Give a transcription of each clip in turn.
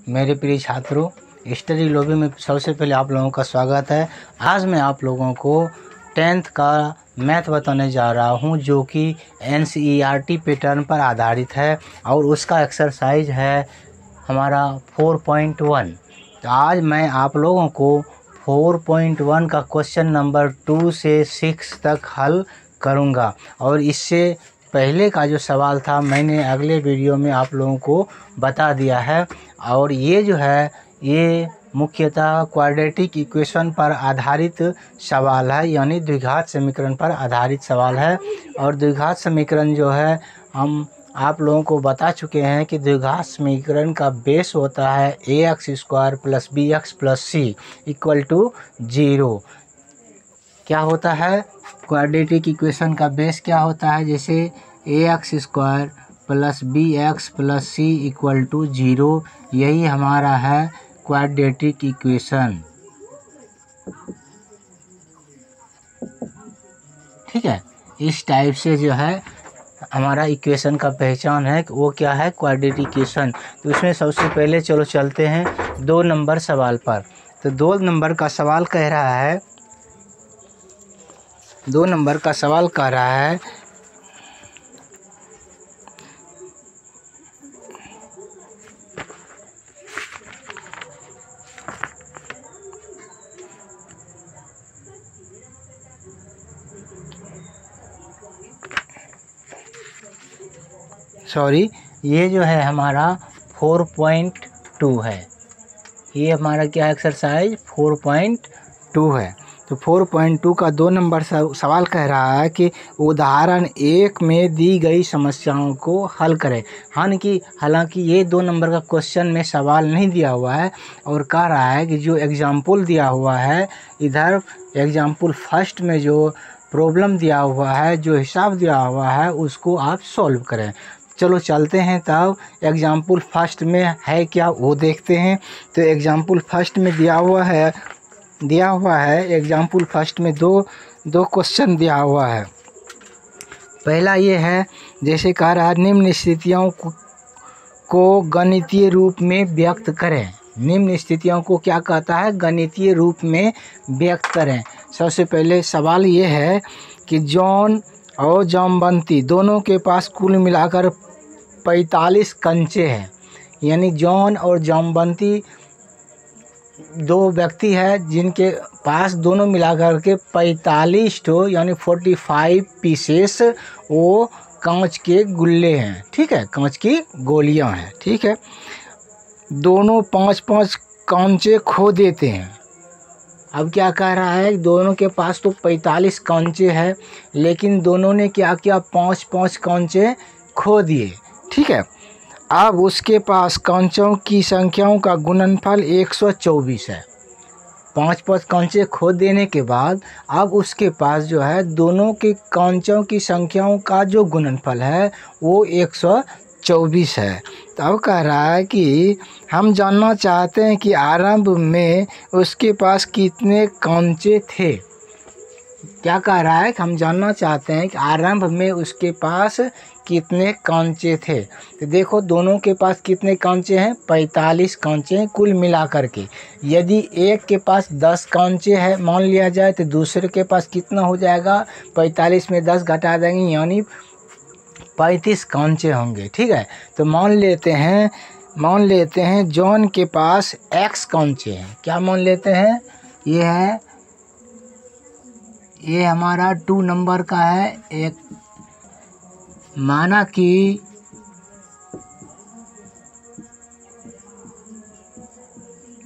मेरे प्रिय छात्रों, स्टडी लॉबी में सबसे पहले आप लोगों का स्वागत है। आज मैं आप लोगों को 10th का मैथ बताने जा रहा हूं, जो कि NCERT पैटर्न पर आधारित है और उसका एक्सरसाइज है हमारा 4.1। तो आज मैं आप लोगों को 4.1 का क्वेश्चन नंबर 2 से 6 तक हल करूंगा। और इससे पहले का जो सवाल था मैंने अगले वीडियो में आप लोगों को बता दिया है। और ये जो है ये मुख्यतः क्वाड्रेटिक इक्वेशन पर आधारित सवाल है, यानी द्विघात समीकरण पर आधारित सवाल है। और द्विघात समीकरण जो है हम आप लोगों को बता चुके हैं कि द्विघात समीकरण का बेस होता है ax² + bx + c = 0। क्या होता है क्वाड्रेटिक इक्वेशन का बेस? क्या होता है? जैसे ax² + bx + c = 0, यही हमारा है क्वाड्रेटिक इक्वेशन। ठीक है, इस टाइप से जो है हमारा इक्वेशन का पहचान है कि वो क्या है, क्वाड्रेटिक इक्वेशन। तो इसमें सबसे पहले चलो चलते हैं 2 नंबर सवाल पर। तो 2 नंबर का सवाल कह रहा है 2 नंबर का सवाल कह रहा है ये जो है हमारा 4.2 है। ये हमारा क्या एक्सरसाइज 4.2 है। तो 4.2 का 2 नंबर सवाल कह रहा है कि उदाहरण 1 में दी गई समस्याओं को हल करें। हालांकि ये 2 नंबर का क्वेश्चन में सवाल नहीं दिया हुआ है और कह रहा है कि जो एग्जाम्पल दिया हुआ है, इधर एग्जाम्पल फर्स्ट में जो प्रॉब्लम दिया हुआ है, जो हिसाब दिया हुआ है, उसको आप सॉल्व करें। चलो चलते हैं, तब एग्जाम्पल फर्स्ट में है क्या वो देखते हैं। तो एग्जाम्पल फर्स्ट में दिया हुआ है एग्जाम्पल फर्स्ट में दो क्वेश्चन दिया हुआ है। पहला ये है, जैसे कह रहा है निम्न स्थितियों को गणितीय रूप में व्यक्त करें। निम्न स्थितियों को क्या कहता है? गणितीय रूप में व्यक्त करें। सबसे पहले सवाल ये है कि जॉन और जामवंती दोनों के पास कुल मिलाकर 45 कंचे हैं। यानी जॉन और जामवंती 2 व्यक्ति हैं जिनके पास दोनों मिलाकर के 45 यानी 45 पीसेस वो कांच के गुल्ले हैं। ठीक है, कांच की गोलियां हैं। ठीक है, दोनों 5-5 कांचे खो देते हैं। अब क्या कह रहा है, दोनों के पास तो 45 कांचे हैं, लेकिन दोनों ने क्या किया, 5-5 कांचे खो दिए। ठीक है, अब उसके पास कांचों की संख्याओं का गुणनफल 124 है। 5-5 कांचे खो देने के बाद अब उसके पास जो है दोनों के कांचों की संख्याओं का जो गुणनफल है वो 124 है। तो अब कह रहा है कि हम जानना चाहते हैं कि आरंभ में उसके पास कितने कांचे थे। क्या कह रहा है कि हम जानना चाहते हैं कि आरंभ में उसके पास कितने कांचे थे। तो देखो दोनों के पास कितने कांचे हैं, 45 कांचे हैं कुल मिलाकर के। यदि एक के पास 10 कांचे हैं मान लिया जाए, तो दूसरे के पास कितना हो जाएगा, 45 में 10 घटा देंगे यानी 35 कांचे होंगे। ठीक है, तो मान लेते हैं जॉन के पास x कांचे हैं। क्या मान लेते हैं? ये हमारा 2 नंबर का है। एक माना कि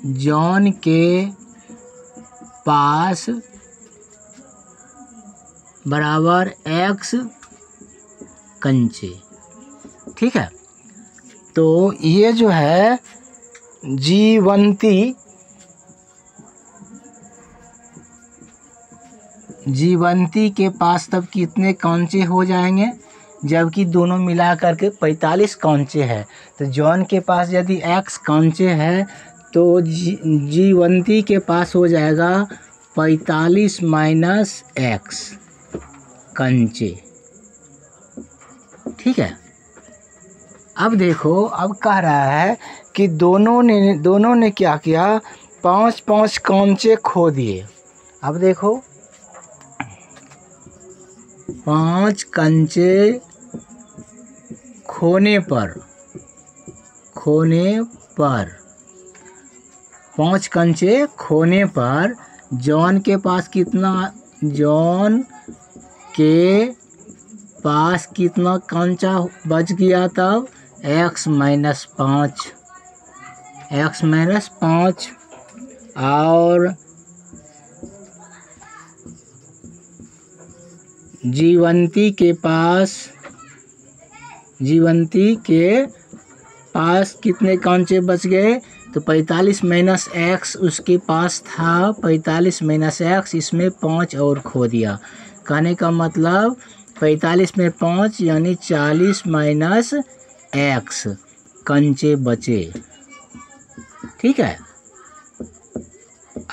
जॉन के पास बराबर x कंचे। ठीक है, तो ये जो है जीवंती के पास तब कितने कांचे हो जाएंगे, जबकि दोनों मिला करके 45 कांचे हैं। तो जॉन के पास यदि x कांचे है तो जीवंती के पास हो जाएगा 45 - x कंचे। ठीक है, अब देखो, अब कह रहा है कि दोनों ने क्या किया, 5-5 कंचे खो दिए। अब देखो 5 कंचे खोने पर 5 कंचे खोने पर जॉन के पास कितना कंचा बच गया तब, x माइनस 5 और जीवंती के पास कितने कंचे बच गए, तो 45 माइनस x उसके पास था, 45 माइनस x, इसमें 5 और खो दिया। कहने का मतलब 45 में 5 यानी 40 माइनस x कंचे बचे। ठीक है,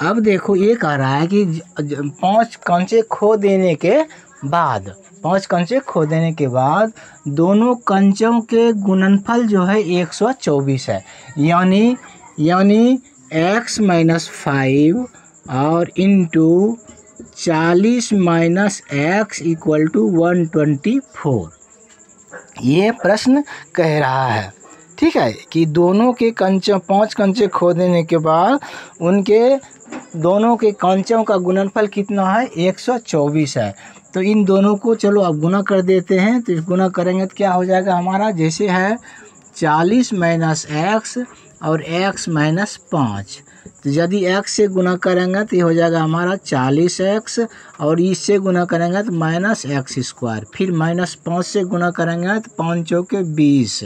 अब देखो ये कह रहा है कि 5 कंचे खो देने के बाद दोनों कंचों के गुणनफल जो है 124 है, यानी x माइनस 5 और into 40 minus x equal to 124, ये प्रश्न कह रहा है। ठीक है, कि दोनों के 5 कंचे खो देने के बाद उनके दोनों के कंचों का गुणनफल कितना है, 124 है। तो इन दोनों को चलो अब गुना कर देते हैं। तो गुना करेंगे तो क्या हो जाएगा हमारा, जैसे है 40 माइनस एक्स और x माइनस 5, तो यदि x से गुना करेंगे तो ये हो जाएगा हमारा 40x और इससे गुना करेंगे तो माइनस एक्स स्क्वायर, फिर माइनस 5 से गुना करेंगे तो 5 चौके 20।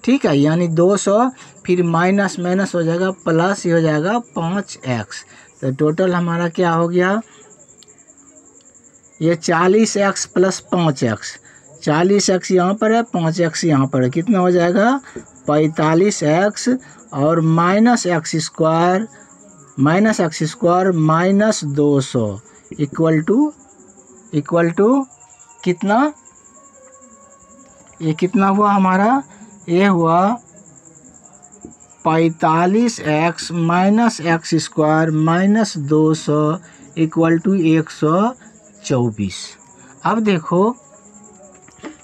ठीक है, यानी 200, फिर माइनस हो जाएगा प्लस, ये हो जाएगा 5x। तो टोटल हमारा क्या हो गया, ये 40x प्लस 5x, 40x यहाँ पर है, 5x यहाँ पर है, कितना हो जाएगा 45x और minus x square minus 200 equal to कितना, ये कितना हुआ हमारा, ये हुआ 45x minus x square minus 200 equal to 124। अब देखो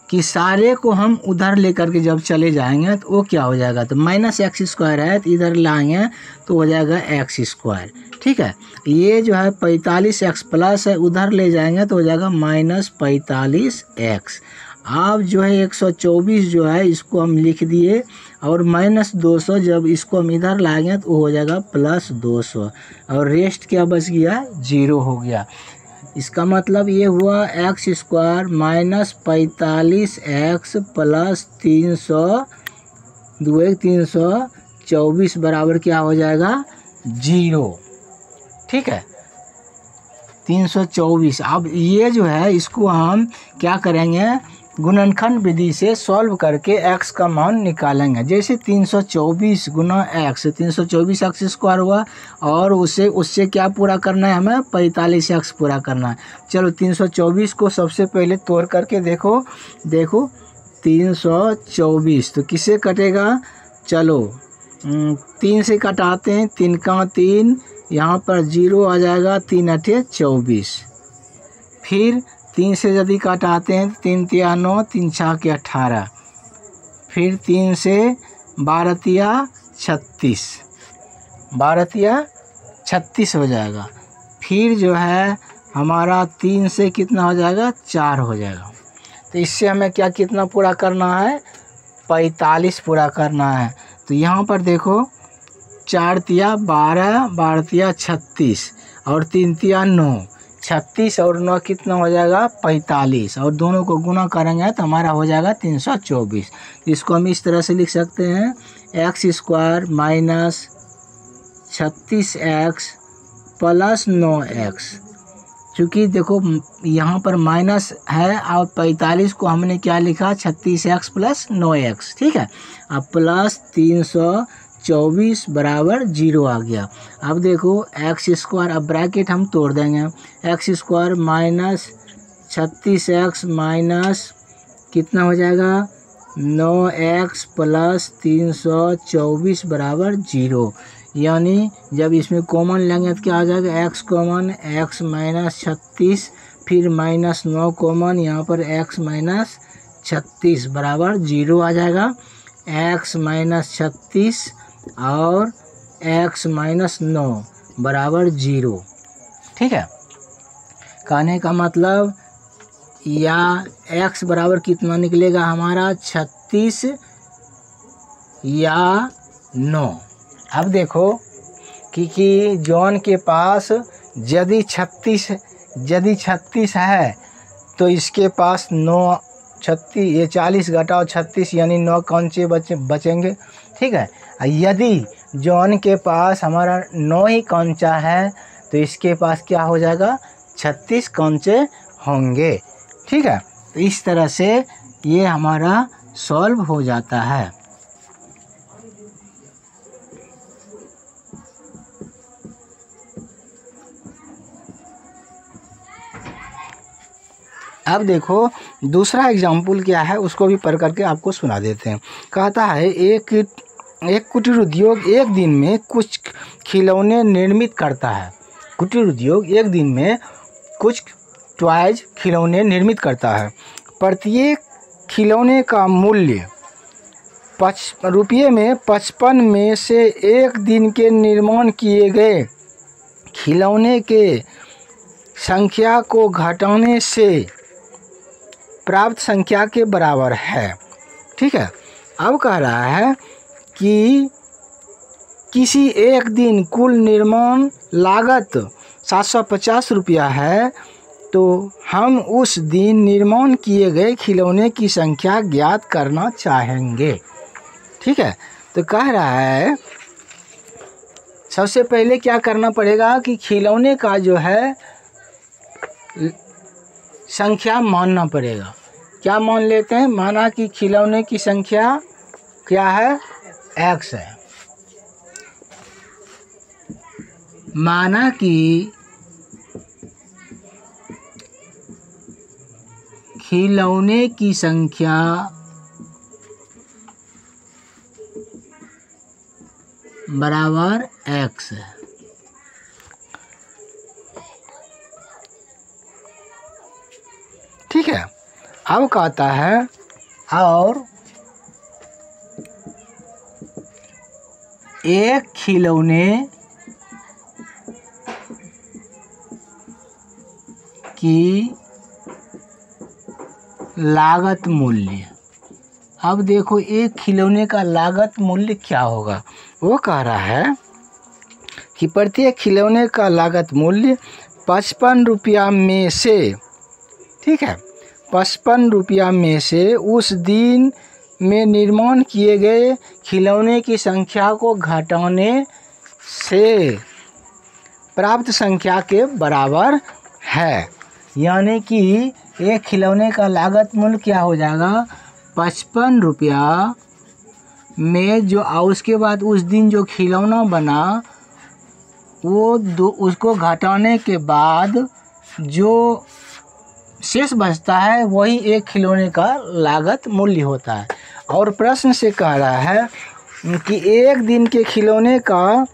कि सारे को हम उधर लेकर के जब चले जाएंगे तो वो क्या हो जाएगा, तो माइनस एक्स स्क्वायर है तो इधर लाएंगे तो हो जाएगा एक्स स्क्वायर। ठीक है, ये जो है 45x प्लस है, उधर ले जाएंगे तो हो जाएगा माइनस 45x। अब जो है 124 जो है इसको हम लिख दिए और माइनस 200 जब इसको हम इधर लाएंगे तो हो जाएगा प्लस 200 और रेस्ट क्या बच गया, 0 हो गया। इसका मतलब ये हुआ x square minus 45x plus 324 बराबर क्या हो जाएगा, 0। ठीक है, 324। अब ये जो है इसको हम क्या करेंगे, गुणनखंड विधि से सॉल्व करके x का मान निकालेंगे। जैसे 324 गुना x, 324 एक्स स्क्वायर हुआ और उससे क्या पूरा करना है, हमें 45x पूरा करना है। चलो 324 को सबसे पहले तोड़ करके देखो 324 तो किससे कटेगा, चलो 3 से कटाते हैं, 3 का 3, यहाँ पर 0 आ जाएगा, 3 अठे 24। फिर 3 से यदि काटाते हैं 3 तिया 9, 3 छः के 18, फिर 3 से 12 तिया 36, 12 तिया 36 हो जाएगा। फिर जो है हमारा 3 से कितना हो जाएगा, 4 हो जाएगा। तो इससे हमें क्या कितना पूरा करना है, 45 पूरा करना है। तो यहाँ पर देखो 4 तिया 12, 12 तिया 36 और 3 तिया 9, 36 और 9 कितना हो जाएगा, 45 और दोनों को गुना करेंगे तो हमारा हो जाएगा 324। इसको हम इस तरह से लिख सकते हैं, x square minus 36x plus 9x। चूँकि देखो यहाँ पर माइनस है और 45 को हमने क्या लिखा, 36x प्लस 9x। ठीक है, अब प्लस 324 बराबर 0 आ गया। अब देखो एक्स स्क्वायर, अब ब्रैकेट हम तोड़ देंगे, x square minus 36x minus कितना हो जाएगा 9x प्लस 324 बराबर 0। यानी जब इसमें कॉमन लेंगे तो क्या आ जाएगा, x कॉमन, x माइनस 36, फिर माइनस 9 कॉमन, यहाँ पर x माइनस 36 बराबर 0 आ जाएगा। x माइनस 36 और x माइनस 9 बराबर 0। ठीक है, कहने का मतलब या x बराबर कितना निकलेगा हमारा, 36 या 9। अब देखो कि जॉन के पास यदि 36 है तो इसके पास 9, 36, ये 40 घटाओ 36 यानी 9 कंचे बचेंगे। ठीक है, यदि जॉन के पास हमारा 9 ही कंचा है तो इसके पास क्या हो जाएगा, 36 कंचे होंगे। ठीक है, तो इस तरह से ये हमारा सॉल्व हो जाता है। अब देखो दूसरा एग्जाम्पल क्या है, उसको भी पढ़ करके आपको सुना देते हैं। कहता है एक कुटीर उद्योग एक दिन में कुछ खिलौने निर्मित करता है। कुटीर उद्योग एक दिन में कुछ टॉयज खिलौने निर्मित करता है। प्रत्येक खिलौने का मूल्य रुपये में 55 में से एक दिन के निर्माण किए गए खिलौने के संख्या को घटाने से प्राप्त संख्या के बराबर है। ठीक है, अब कह रहा है कि किसी एक दिन कुल निर्माण लागत 750 रुपया है, तो हम उस दिन निर्माण किए गए खिलौने की संख्या ज्ञात करना चाहेंगे। ठीक है, तो कह रहा है सबसे पहले क्या करना पड़ेगा कि खिलौने का जो है संख्या मानना पड़ेगा। क्या मान लेते हैं, माना कि खिलौने की संख्या क्या है, x है। माना कि खिलौने की संख्या बराबर x है। ठीक है, अब कहता है और एक खिलौने की लागत मूल्य। अब देखो एक खिलौने का लागत मूल्य क्या होगा, वो कह रहा है कि प्रत्येक खिलौने का लागत मूल्य 55 रुपया में से, ठीक है, 55 रुपया में से उस दिन में निर्माण किए गए खिलौने की संख्या को घटाने से प्राप्त संख्या के बराबर है। यानी कि एक खिलौने का लागत मूल्य क्या हो जाएगा, 55 रुपया में जो, और उसके बाद उस दिन जो खिलौना बना वो उसको घटाने के बाद जो शेष बचता है वही एक खिलौने का लागत मूल्य होता है। और प्रश्न से कह रहा है कि एक दिन के खिलौने का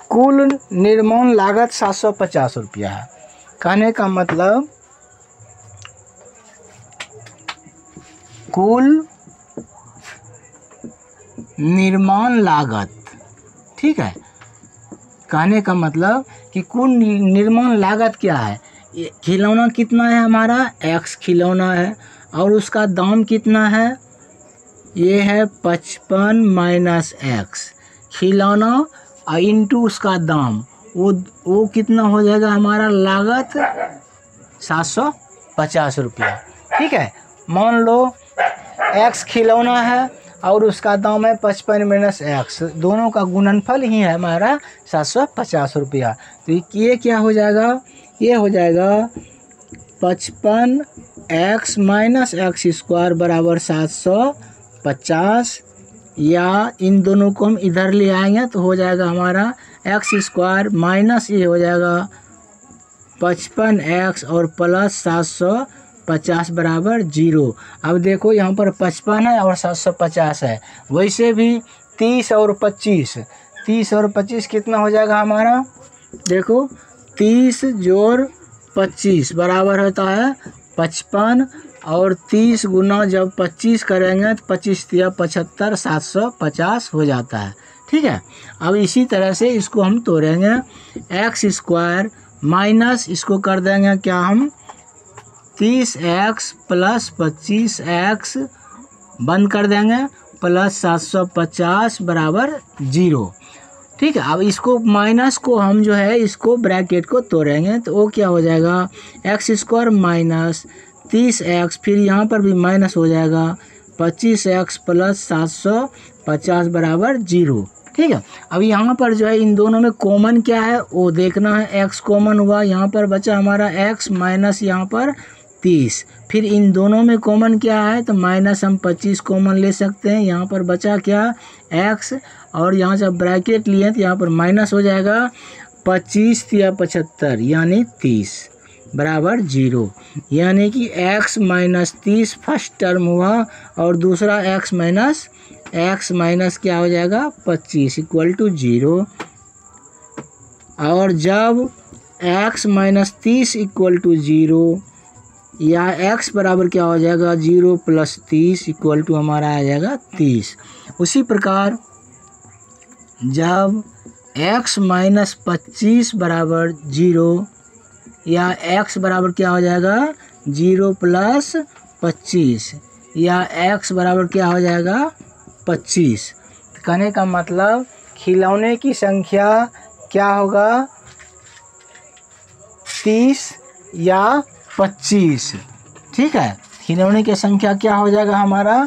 कुल निर्माण लागत 750 रुपया है। कहने का मतलब कुल निर्माण लागत, ठीक है, कहने का मतलब कि कुल निर्माण लागत क्या है, खिलौना कितना है हमारा, x खिलौना है और उसका दाम कितना है, ये है 55 माइनस x खिलौना इंटू उसका दाम, वो कितना हो जाएगा हमारा लागत 750 रुपया। ठीक है, मान लो x खिलौना है और उसका दाम है 55 माइनस x, दोनों का गुणनफल ही है हमारा 750 रुपया। तो ये क्या हो जाएगा, ये हो जाएगा 55x माइनस एक्स स्क्वायर बराबर 750, या इन दोनों को हम इधर ले आएंगे तो हो जाएगा हमारा एक्स स्क्वायर माइनस ये हो जाएगा 55x और प्लस 50 बराबर 0। अब देखो यहाँ पर 55 है और 750 है, वैसे भी 30 और 25 कितना हो जाएगा हमारा, देखो 30 जोड़ 25 बराबर होता है 55, और 30 गुना जब 25 करेंगे तो 25 या 75 750 हो जाता है। ठीक है, अब इसी तरह से इसको हम तोड़ेंगे, एक्स स्क्वायर माइनस इसको कर देंगे क्या हम 30x प्लस 25x बंद कर देंगे प्लस 750 बराबर 0। ठीक है, अब इसको माइनस को हम जो है इसको ब्रैकेट को तोड़ेंगे तो वो क्या हो जाएगा, एक्स स्क्वायर माइनस 30x, फिर यहाँ पर भी माइनस हो जाएगा 25x प्लस 750 बराबर 0। ठीक है, अब यहाँ पर जो है इन दोनों में कॉमन क्या है वो देखना है, x कॉमन हुआ, यहाँ पर बचा हमारा x माइनस यहाँ पर 30, फिर इन दोनों में कॉमन क्या है तो माइनस हम 25 कॉमन ले सकते हैं, यहाँ पर बचा क्या x, और यहाँ से ब्रैकेट लिए तो यहाँ पर माइनस हो जाएगा 25 या 75 यानी 30 बराबर 0, यानी कि x माइनस 30 फर्स्ट टर्म हुआ और दूसरा x माइनस क्या हो जाएगा 25 इक्वल टू 0। और जब x माइनस 30 इक्वल टू 0 या x बराबर क्या हो जाएगा 0 प्लस 30 इक्वल टू हमारा आ जाएगा 30। उसी प्रकार जब x माइनस 25 बराबर 0 या x बराबर क्या हो जाएगा 0 प्लस 25 या x बराबर क्या हो जाएगा 25। कहने का मतलब खिलौने की संख्या क्या होगा 30 या 25। ठीक है, खिलौने की संख्या क्या हो जाएगा हमारा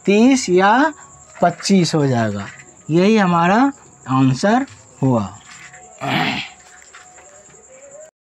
30 या 25 हो जाएगा, यही हमारा आंसर हुआ।